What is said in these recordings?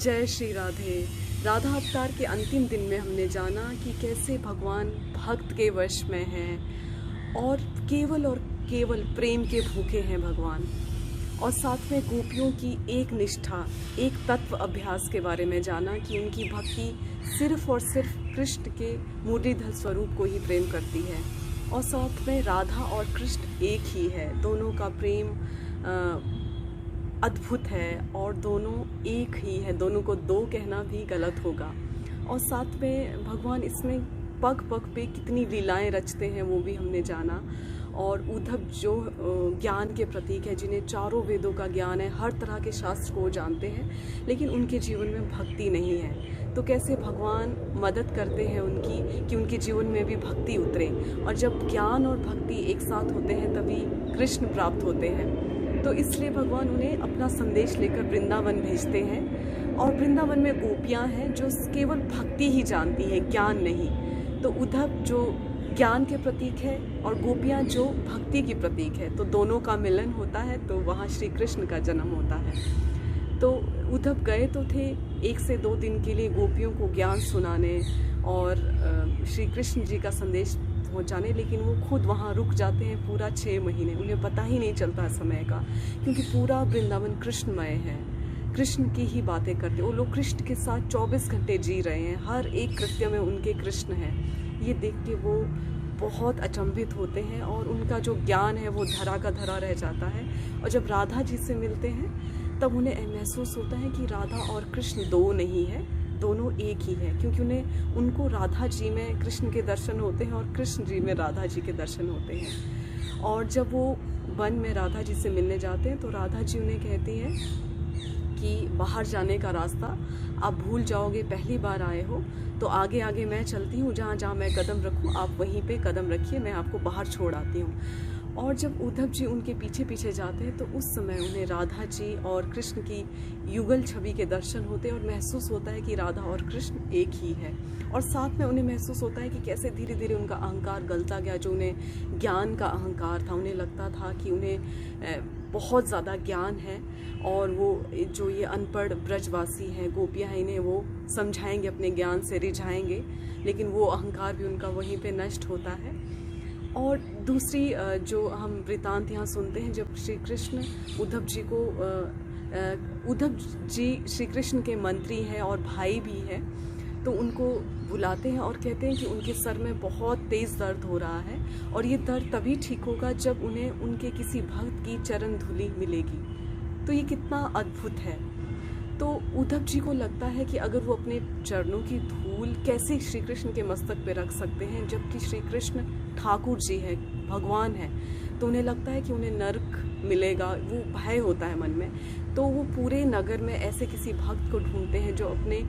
जय श्री राधे। राधा अवतार के अंतिम दिन में हमने जाना कि कैसे भगवान भक्त के वश में हैं और केवल प्रेम के भूखे हैं भगवान। और साथ में गोपियों की एक निष्ठा, एक तत्व अभ्यास के बारे में जाना कि उनकी भक्ति सिर्फ और सिर्फ कृष्ण के मुरलीधर स्वरूप को ही प्रेम करती है। और साथ में राधा और कृष्ण एक ही है, दोनों का प्रेम अद्भुत है और दोनों एक ही है, दोनों को दो कहना भी गलत होगा। और साथ में भगवान इसमें पग पग पे कितनी लीलाएं रचते हैं वो भी हमने जाना। और उद्धव जो ज्ञान के प्रतीक है, जिन्हें चारों वेदों का ज्ञान है, हर तरह के शास्त्र को जानते हैं, लेकिन उनके जीवन में भक्ति नहीं है, तो कैसे भगवान मदद करते हैं उनकी कि उनके जीवन में भी भक्ति उतरे। और जब ज्ञान और भक्ति एक साथ होते हैं तभी कृष्ण प्राप्त होते हैं। तो इसलिए भगवान उन्हें अपना संदेश लेकर वृंदावन भेजते हैं। और वृंदावन में गोपियाँ हैं जो केवल भक्ति ही जानती है, ज्ञान नहीं। तो उद्धव जो ज्ञान के प्रतीक है और गोपियाँ जो भक्ति की प्रतीक है, तो दोनों का मिलन होता है, तो वहाँ श्री कृष्ण का जन्म होता है। तो उद्धव गए तो थे 1 से 2 दिन के लिए गोपियों को ज्ञान सुनाने और श्री कृष्ण जी का संदेश पहुँचाने, लेकिन वो खुद वहाँ रुक जाते हैं पूरा 6 महीने। उन्हें पता ही नहीं चलता समय का, क्योंकि पूरा वृंदावन कृष्णमय है, कृष्ण की ही बातें करते। वो लोग कृष्ण के साथ 24 घंटे जी रहे हैं, हर एक कृत्य में उनके कृष्ण हैं। ये देख के वो बहुत अचंभित होते हैं और उनका जो ज्ञान है वो धरा का धरा रह जाता है। और जब राधा जी से मिलते हैं तब उन्हें महसूस होता है कि राधा और कृष्ण दो नहीं है, दोनों एक ही है, क्योंकि उनको राधा जी में कृष्ण के दर्शन होते हैं और कृष्ण जी में राधा जी के दर्शन होते हैं। और जब वो वन में राधा जी से मिलने जाते हैं तो राधा जी उन्हें कहती हैं कि बाहर जाने का रास्ता आप भूल जाओगे, पहली बार आए हो, तो आगे आगे मैं चलती हूँ, जहाँ जहाँ मैं कदम रखूँ आप वहीं पे कदम रखिए, मैं आपको बाहर छोड़ आती हूँ। और जब उद्धव जी उनके पीछे पीछे जाते हैं तो उस समय उन्हें राधा जी और कृष्ण की युगल छवि के दर्शन होते हैं और महसूस होता है कि राधा और कृष्ण एक ही है। और साथ में उन्हें महसूस होता है कि कैसे धीरे धीरे उनका अहंकार गलता गया, जो उन्हें ज्ञान का अहंकार था। उन्हें लगता था कि उन्हें बहुत ज़्यादा ज्ञान है और वो जो ये अनपढ़ ब्रजवासी हैं, गोपियाँ हैं, इन्हें वो समझाएंगे, अपने ज्ञान से रिझाएंगे, लेकिन वो अहंकार भी उनका वहीं पे नष्ट होता है। और दूसरी जो हम वृतांत यहाँ सुनते हैं, जब श्री कृष्ण उद्धव जी श्री कृष्ण के मंत्री हैं और भाई भी हैं, तो उनको बुलाते हैं और कहते हैं कि उनके सर में बहुत तेज़ दर्द हो रहा है और ये दर्द तभी ठीक होगा जब उन्हें उनके किसी भक्त की चरण धूलि मिलेगी। तो ये कितना अद्भुत है। तो उद्धव जी को लगता है कि अगर वो अपने चरणों की धूल कैसे श्री कृष्ण के मस्तक पे रख सकते हैं, जबकि श्री कृष्ण ठाकुर जी है, भगवान है। तो उन्हें लगता है कि उन्हें नरक मिलेगा, वो भय होता है मन में। तो वो पूरे नगर में ऐसे किसी भक्त को ढूंढते हैं जो अपने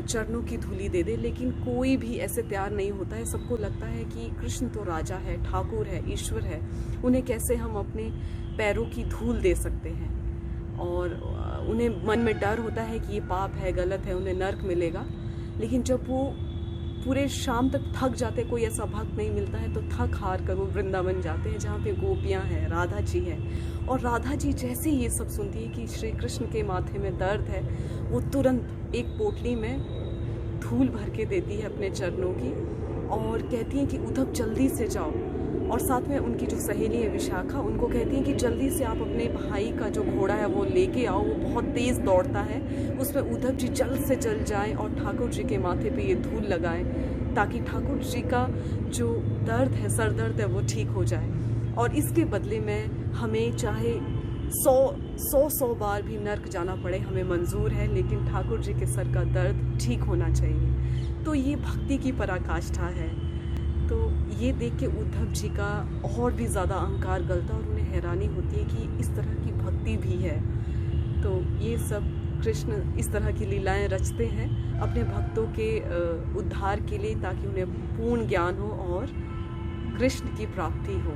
चरणों की धूली दे दे, लेकिन कोई भी ऐसे तैयार नहीं होता है। सबको लगता है कि कृष्ण तो राजा है, ठाकुर है, ईश्वर है, उन्हें कैसे हम अपने पैरों की धूल दे सकते हैं। और उन्हें मन में डर होता है कि ये पाप है, गलत है, उन्हें नरक मिलेगा। लेकिन जब वो पूरे शाम तक थक जाते, कोई ऐसा भक्त नहीं मिलता है, तो थक हार कर वो वृंदावन जाते हैं जहाँ पे गोपियाँ हैं, राधा जी हैं। और राधा जी जैसे ही ये सब सुनती है कि श्री कृष्ण के माथे में दर्द है, वो तुरंत एक पोटली में धूल भर के देती है अपने चरणों की और कहती हैं कि उद्धव जल्दी से जाओ। और साथ में उनकी जो सहेली है विशाखा, उनको कहती हैं कि जल्दी से आप अपने भाई का जो घोड़ा है वो लेके आओ, वो बहुत तेज़ दौड़ता है, उसमें उद्धव जी जल्द से जल्द जाएं और ठाकुर जी के माथे पे ये धूल लगाएं, ताकि ठाकुर जी का जो दर्द है, सर दर्द है, वो ठीक हो जाए। और इसके बदले में हमें चाहे 100 बार भी नर्क जाना पड़े, हमें मंजूर है, लेकिन ठाकुर जी के सर का दर्द ठीक होना चाहिए। तो ये भक्ति की पराकाष्ठा है। तो ये देख के उद्धव जी का और भी ज़्यादा अहंकार गलता और उन्हें हैरानी होती है कि इस तरह की भक्ति भी है। तो ये सब कृष्ण इस तरह की लीलाएं रचते हैं अपने भक्तों के उद्धार के लिए, ताकि उन्हें पूर्ण ज्ञान हो और कृष्ण की प्राप्ति हो।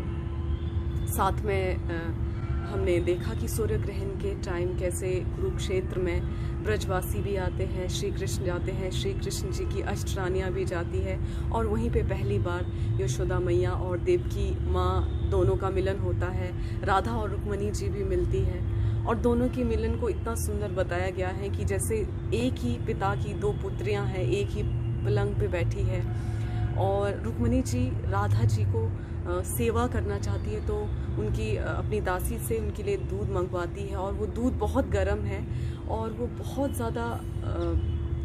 साथ में हमने देखा कि सूर्य ग्रहण के टाइम कैसे कुरुक्षेत्र में ब्रजवासी भी आते हैं, श्री कृष्ण जाते हैं, श्री कृष्ण जी की अष्टरानियाँ भी जाती है और वहीं पे पहली बार यशोदा मैया और देवकी माँ दोनों का मिलन होता है। राधा और रुक्मणी जी भी मिलती है और दोनों के मिलन को इतना सुंदर बताया गया है कि जैसे एक ही पिता की दो पुत्रियां हैं, एक ही पलंग पे बैठी है, और रुक्मिणी जी राधा जी को सेवा करना चाहती है, तो उनकी अपनी दासी से उनके लिए दूध मंगवाती है, और वो दूध बहुत गर्म है, और वो बहुत ज़्यादा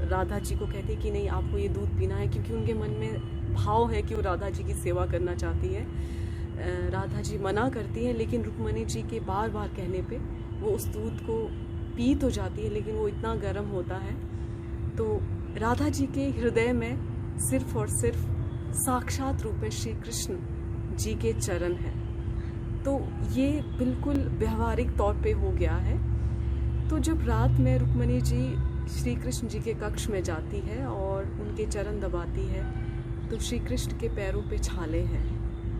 राधा जी को कहती है कि नहीं, आपको ये दूध पीना है, क्योंकि उनके मन में भाव है कि वो राधा जी की सेवा करना चाहती है। राधा जी मना करती है, लेकिन रुक्मिणी जी के बार बार कहने पे वो उस दूध को पी तो जाती है, लेकिन वो इतना गर्म होता है। तो राधा जी के हृदय में सिर्फ और सिर्फ साक्षात रूप में श्री कृष्ण जी के चरण हैं। तो ये बिल्कुल व्यवहारिक तौर पे हो गया है। तो जब रात में रुक्मिणी जी श्री कृष्ण जी के कक्ष में जाती है और उनके चरण दबाती है, तो श्री कृष्ण के पैरों पे छाले हैं।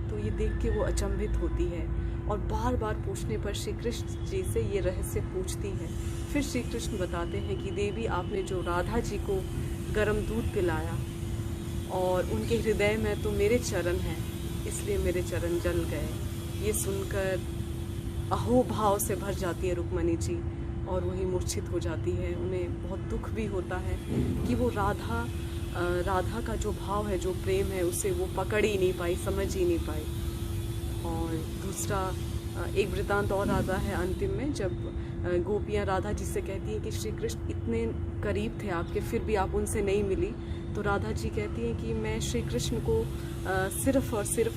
तो ये देख के वो अचंभित होती है, और बार बार पूछने पर श्री कृष्ण जी से ये रहस्य पूछती है। फिर श्री कृष्ण बताते हैं कि देवी, आपने जो राधा जी को गर्म दूध पिलाया, और उनके हृदय में तो मेरे चरण हैं, इसलिए मेरे चरण जल गए। ये सुनकर अहोभाव से भर जाती है रुक्मिणी जी, और वही मूर्छित हो जाती है। उन्हें बहुत दुख भी होता है कि वो राधा का जो भाव है, जो प्रेम है, उसे वो पकड़ ही नहीं पाई, समझ ही नहीं पाई। और दूसरा एक वृतांत और आता है अंतिम में, जब गोपियाँ राधा जी से कहती हैं कि श्री कृष्ण इतने करीब थे आपके, फिर भी आप उनसे नहीं मिली। तो राधा जी कहती हैं कि मैं श्री कृष्ण को सिर्फ़ और सिर्फ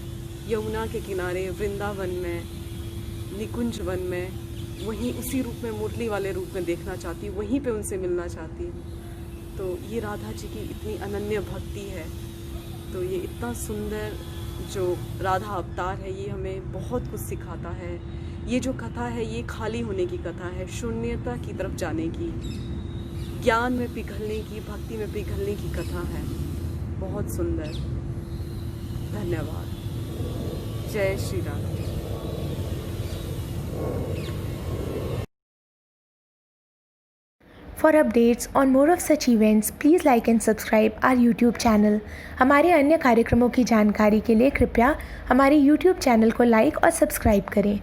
यमुना के किनारे, वृंदावन में, निकुंज वन में, वहीं उसी रूप में, मुरली वाले रूप में देखना चाहती हूँ, वहीं पे उनसे मिलना चाहती हूँ। तो ये राधा जी की इतनी अनन्य भक्ति है। तो ये इतना सुंदर जो राधा अवतार है, ये हमें बहुत कुछ सिखाता है। ये जो कथा है, ये खाली होने की कथा है, शून्यता की तरफ जाने की, ज्ञान में पिघलने की, भक्ति में पिघलने की कथा है। बहुत सुंदर। धन्यवाद। जय Shri Ram. For updates on more of such events, please like and subscribe our YouTube channel. हमारे अन्य कार्यक्रमों की जानकारी के लिए कृपया हमारे YouTube चैनल को लाइक और सब्सक्राइब करें।